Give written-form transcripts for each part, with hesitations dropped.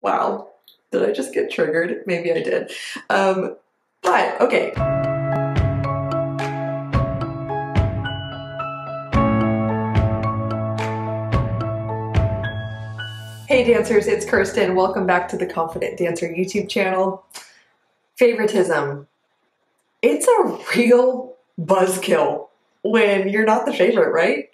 Wow, did I just get triggered? Maybe I did. But okay. Hey dancers, it's Kirsten. Welcome back to the Confident Dancer YouTube channel. Favoritism. It's a real buzzkill when you're not the favorite, right?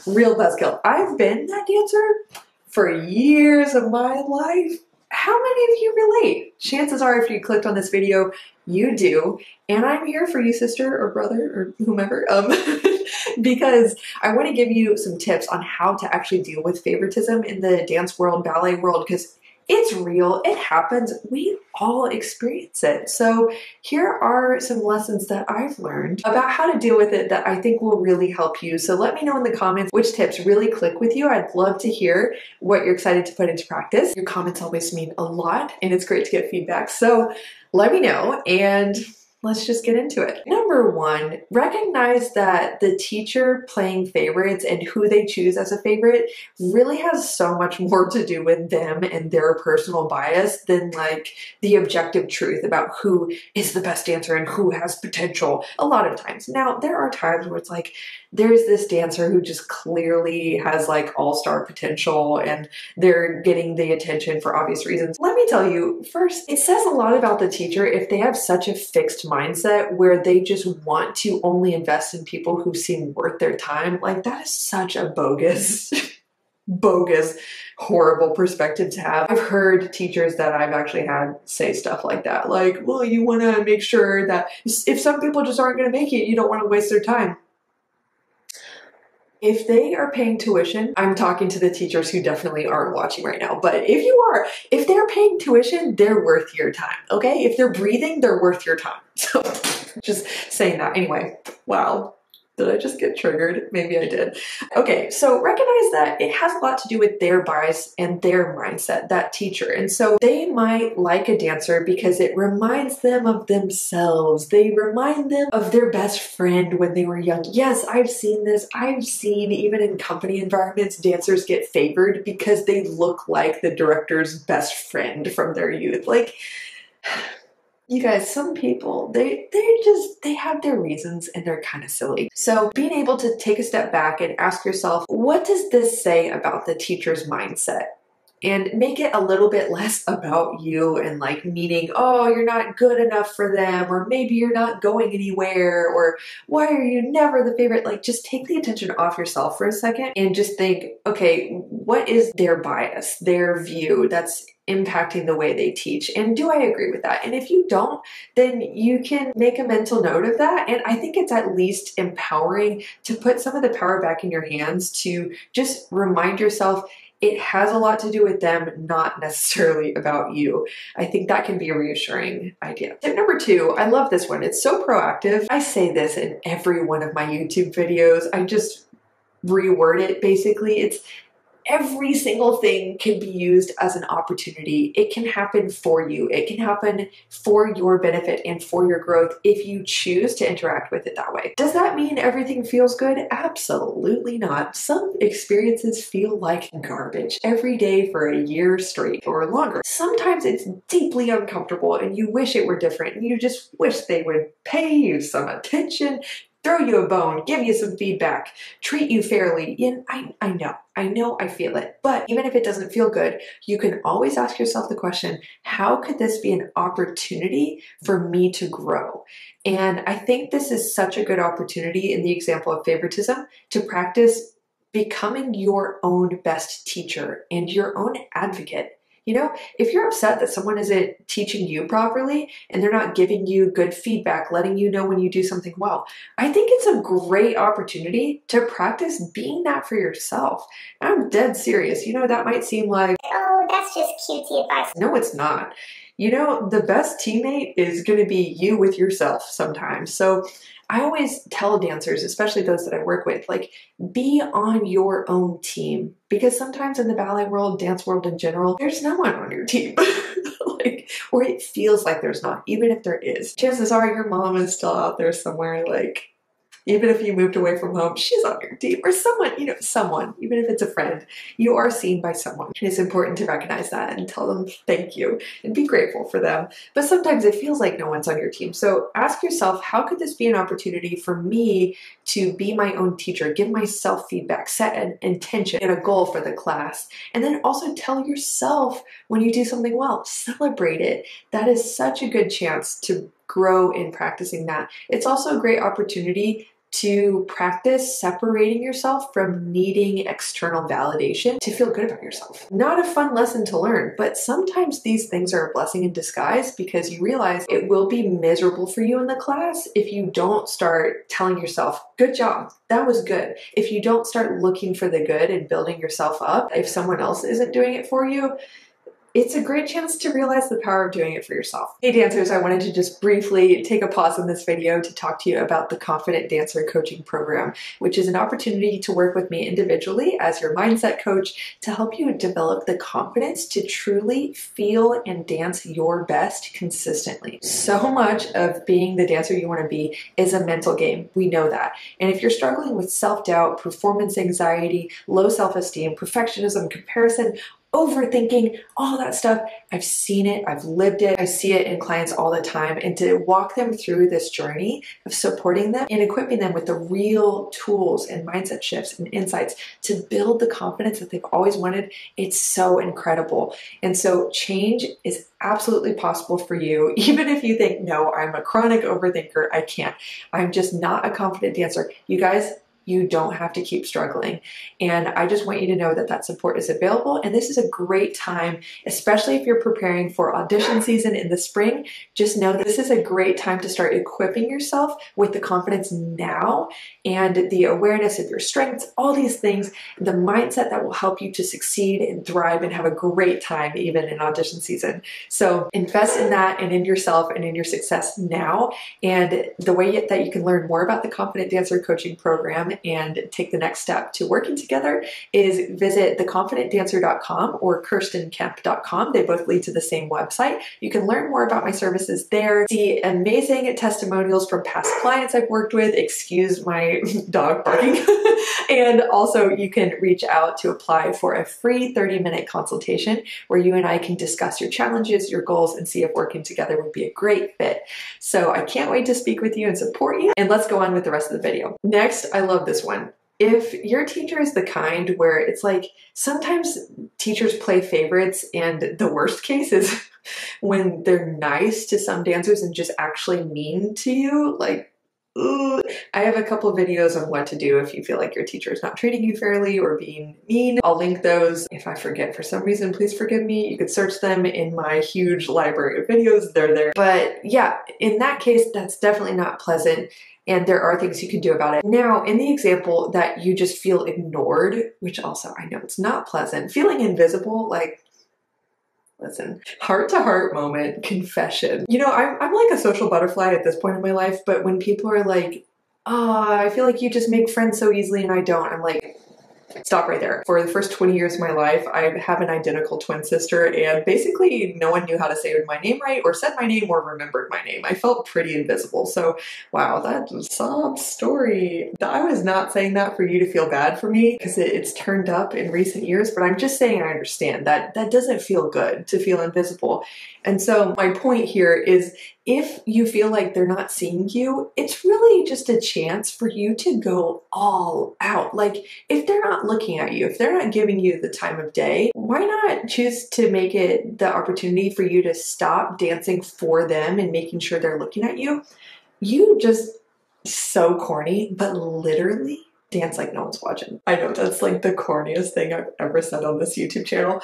Real buzzkill. I've been that dancer for years of my life. How many of you relate? Chances are if you clicked on this video, you do. And I'm here for you, sister or brother or whomever, because I want to give you some tips on how to actually deal with favoritism in the dance world, ballet world, because it's real, it happens, we all experience it. So here are some lessons that I've learned about how to deal with it that I think will really help you. So let me know in the comments which tips really click with you. I'd love to hear what you're excited to put into practice. Your comments always mean a lot and it's great to get feedback. So let me know and let's just get into it. Number one, recognize that the teacher playing favorites and who they choose as a favorite really has so much more to do with them and their personal bias than like the objective truth about who is the best dancer and who has potential a lot of times. Now, there are times where it's like, there's this dancer who just clearly has like all-star potential and they're getting the attention for obvious reasons. Let me tell you, first, it says a lot about the teacher if they have such a fixed mindset where they just want to only invest in people who seem worth their time. Like that is such a bogus, horrible perspective to have. I've heard teachers that I've actually had say stuff like that. Like, well, you want to make sure that if some people just aren't going to make it, you don't want to waste their time. If they are paying tuition, I'm talking to the teachers who definitely aren't watching right now, but if you are, if they're paying tuition, they're worth your time, okay? If they're breathing, they're worth your time. So just saying that. Anyway, wow. Did I just get triggered? Maybe I did. Okay, so recognize that it has a lot to do with their bias and their mindset, that teacher. And so they might like a dancer because it reminds them of themselves. They remind them of their best friend when they were young. Yes, I've seen this. I've seen even in company environments, dancers get favored because they look like the director's best friend from their youth. Like, you guys, some people, they have their reasons and they're kind of silly. So being able to take a step back and ask yourself, what does this say about the teacher's mindset? And make it a little bit less about you and like meaning, oh, you're not good enough for them, or maybe you're not going anywhere, or why are you never the favorite? Like just take the attention off yourself for a second and just think, okay, what is their bias, their view that's impacting the way they teach? And do I agree with that? And if you don't, then you can make a mental note of that. And I think it's at least empowering to put some of the power back in your hands to just remind yourself it has a lot to do with them, not necessarily about you. I think that can be a reassuring idea. Tip number two, I love this one. It's so proactive. I say this in every one of my YouTube videos. I just reword it basically. It's every single thing can be used as an opportunity. It can happen for you. It can happen for your benefit and for your growth if you choose to interact with it that way. Does that mean everything feels good? Absolutely not. Some experiences feel like garbage every day for a year straight or longer. Sometimes it's deeply uncomfortable and you wish it were different and you just wish they would pay you some attention, throw you a bone, give you some feedback, treat you fairly. And I know, I feel it. But even if it doesn't feel good, you can always ask yourself the question, how could this be an opportunity for me to grow? And I think this is such a good opportunity in the example of favoritism to practice becoming your own best teacher and your own advocate. You know, if you're upset that someone isn't teaching you properly and they're not giving you good feedback, letting you know when you do something well, I think it's a great opportunity to practice being that for yourself. I'm dead serious. You know, that might seem like, oh, that's just cutesy advice. No, it's not. You know, the best teammate is going to be you with yourself sometimes. So I always tell dancers, especially those that I work with, like, be on your own team. Because sometimes in the ballet world, dance world in general, there's no one on your team. Like, or it feels like there's not, even if there is. Chances are your mom is still out there somewhere, like, Even if you moved away from home, she's on your team, or someone, someone, even if it's a friend, you are seen by someone. And it's important to recognize that and tell them thank you and be grateful for them. But sometimes it feels like no one's on your team. So ask yourself, how could this be an opportunity for me to be my own teacher, give myself feedback, set an intention and a goal for the class, and then also tell yourself when you do something well, celebrate it. That is such a good chance to grow in practicing that. It's also a great opportunity to practice separating yourself from needing external validation to feel good about yourself. Not a fun lesson to learn, but sometimes these things are a blessing in disguise because you realize it will be miserable for you in the class if you don't start telling yourself, good job, that was good. If you don't start looking for the good and building yourself up, if someone else isn't doing it for you, it's a great chance to realize the power of doing it for yourself. Hey dancers, I wanted to just briefly take a pause in this video to talk to you about the Confident Dancer Coaching Program, which is an opportunity to work with me individually as your mindset coach to help you develop the confidence to truly feel and dance your best consistently. So much of being the dancer you want to be is a mental game. We know that. And if you're struggling with self-doubt, performance anxiety, low self-esteem, perfectionism, comparison, overthinking, all that stuff, I've seen it, I've lived it, I see it in clients all the time, and to walk them through this journey of supporting them and equipping them with the real tools and mindset shifts and insights to build the confidence that they've always wanted, it's so incredible. And so change is absolutely possible for you, even if you think, no, I'm a chronic overthinker, I can't. I'm just not a confident dancer. You guys, you don't have to keep struggling. And I just want you to know that that support is available. And this is a great time, especially if you're preparing for audition season in the spring. Just know that this is a great time to start equipping yourself with the confidence now and the awareness of your strengths, all these things, the mindset that will help you to succeed and thrive and have a great time even in audition season. So invest in that and in yourself and in your success now. And the way that you can learn more about the Confident Dancer Coaching Program and take the next step to working together is visit theconfidentdancer.com or kirstenkemp.com. They both lead to the same website. You can learn more about my services there, see amazing testimonials from past clients I've worked with, excuse my dog barking, and also you can reach out to apply for a free 30-minute consultation where you and I can discuss your challenges, your goals, and see if working together would be a great fit. So I can't wait to speak with you and support you, and let's go on with the rest of the video. Next, I love this one. If your teacher is the kind where it's like sometimes teachers play favorites, and the worst case is when they're nice to some dancers and just actually mean to you, like, ooh. I have a couple of videos on what to do if you feel like your teacher is not treating you fairly or being mean. I'll link those. If I forget for some reason, please forgive me. You could search them in my huge library of videos. They're there. But yeah, in that case, that's definitely not pleasant. And there are things you can do about it. Now, in the example that you just feel ignored, which also I know it's not pleasant, feeling invisible, like, listen, heart-to-heart moment, confession. You know, I'm like a social butterfly at this point in my life, but when people are like, oh, I feel like you just make friends so easily and I don't, I'm like, stop right there. For the first 20 years of my life, I have an identical twin sister, and basically no one knew how to say my name right or said my name or remembered my name. I felt pretty invisible. So wow, that was a sob story. I was not saying that for you to feel bad for me because it's turned up in recent years, but I'm just saying I understand that that doesn't feel good to feel invisible. And so my point here is if you feel like they're not seeing you, it's really just a chance for you to go all out. Like if they're not looking at you, if they're not giving you the time of day, why not choose to make it the opportunity for you to stop dancing for them and making sure they're looking at you? You just, so corny, but literally dance like no one's watching. I know that's like the corniest thing I've ever said on this YouTube channel.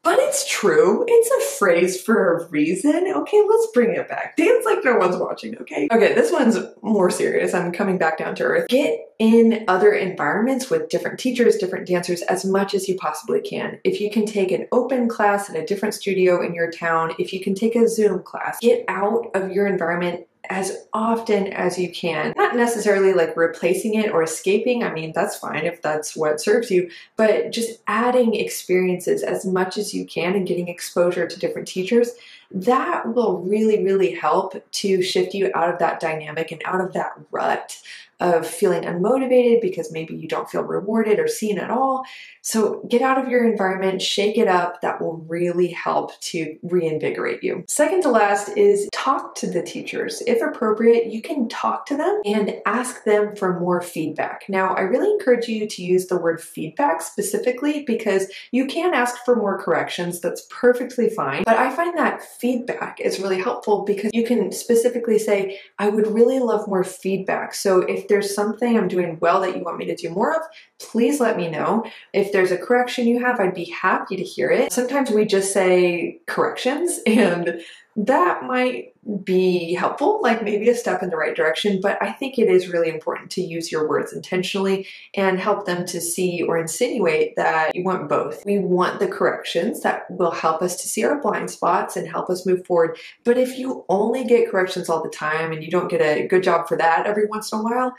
But it's true. It's a phrase for a reason. Okay, let's bring it back. Dance like no one's watching, okay? Okay, this one's more serious. I'm coming back down to earth. Get in other environments with different teachers, different dancers as much as you possibly can. If you can take an open class at a different studio in your town, if you can take a Zoom class, get out of your environment as often as you can. Not necessarily like replacing it or escaping. I mean, that's fine if that's what serves you, but just adding experiences as much as you can and getting exposure to different teachers, that will really, really help to shift you out of that dynamic and out of that rut of feeling unmotivated because maybe you don't feel rewarded or seen at all. So get out of your environment, shake it up. That will really help to reinvigorate you. Second to last is talk to the teachers. If appropriate, you can talk to them and ask them for more feedback. Now, I really encourage you to use the word feedback specifically because you can ask for more corrections. That's perfectly fine. But I find that feedback is really helpful because you can specifically say, I would really love more feedback. So if there's something I'm doing well that you want me to do more of, please let me know. If there's a correction you have, I'd be happy to hear it. Sometimes we just say corrections, and that might be helpful, like maybe a step in the right direction, but I think it is really important to use your words intentionally and help them to see or insinuate that you want both. We want the corrections that will help us to see our blind spots and help us move forward. But if you only get corrections all the time and you don't get a good job for that every once in a while,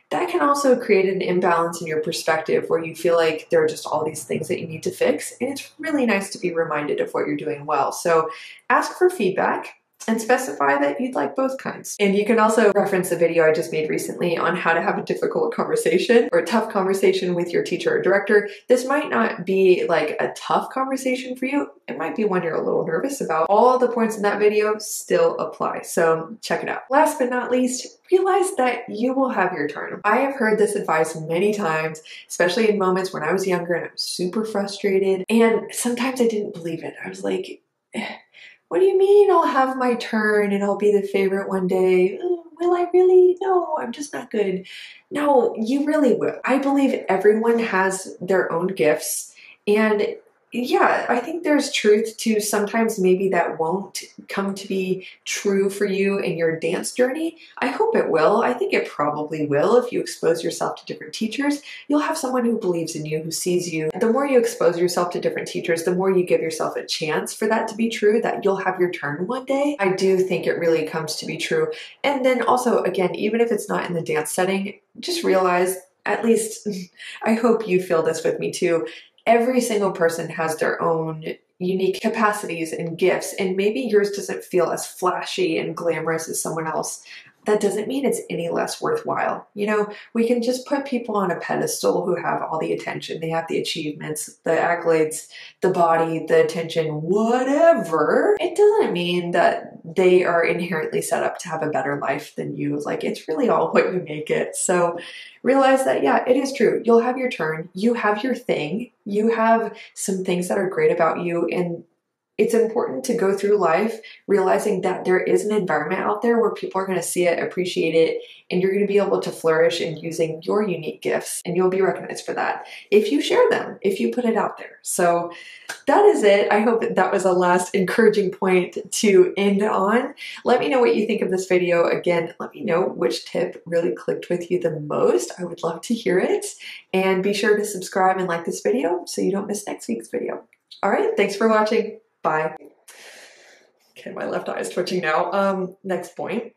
that can also create an imbalance in your perspective where you feel like there are just all these things that you need to fix. And it's really nice to be reminded of what you're doing well. So ask for feedback and specify that you'd like both kinds. And you can also reference the video I just made recently on how to have a difficult conversation or a tough conversation with your teacher or director. This might not be like a tough conversation for you. It might be one you're a little nervous about. All the points in that video still apply. So check it out. Last but not least, realize that you will have your turn. I have heard this advice many times, especially in moments when I was younger and I was super frustrated. And sometimes I didn't believe it. I was like, what do you mean I'll have my turn and I'll be the favorite one day? Will I really? No, I'm just not good. No, you really will. I believe everyone has their own gifts, and yeah, I think there's truth to sometimes maybe that won't come to be true for you in your dance journey. I hope it will. I think it probably will. If you expose yourself to different teachers, you'll have someone who believes in you, who sees you. The more you expose yourself to different teachers, the more you give yourself a chance for that to be true, that you'll have your turn one day. I do think it really comes to be true. And then also, again, even if it's not in the dance setting, just realize, at least I hope you feel this with me too, every single person has their own unique capacities and gifts, and maybe yours doesn't feel as flashy and glamorous as someone else. That doesn't mean it's any less worthwhile. You know, we can just put people on a pedestal who have all the attention. They have the achievements, the accolades, the body, the attention, whatever. It doesn't mean that they are inherently set up to have a better life than you. Like, it's really all what you make it. So realize that, yeah, it is true. You'll have your turn. You have your thing. You have some things that are great about you, and it's important to go through life realizing that there is an environment out there where people are going to see it, appreciate it, and you're going to be able to flourish in using your unique gifts, and you'll be recognized for that if you share them, if you put it out there. So that is it. I hope that was a last encouraging point to end on. Let me know what you think of this video. Again, let me know which tip really clicked with you the most. I would love to hear it. And be sure to subscribe and like this video so you don't miss next week's video. All right, thanks for watching. Bye. Okay, my left eye is twitching now. Next point.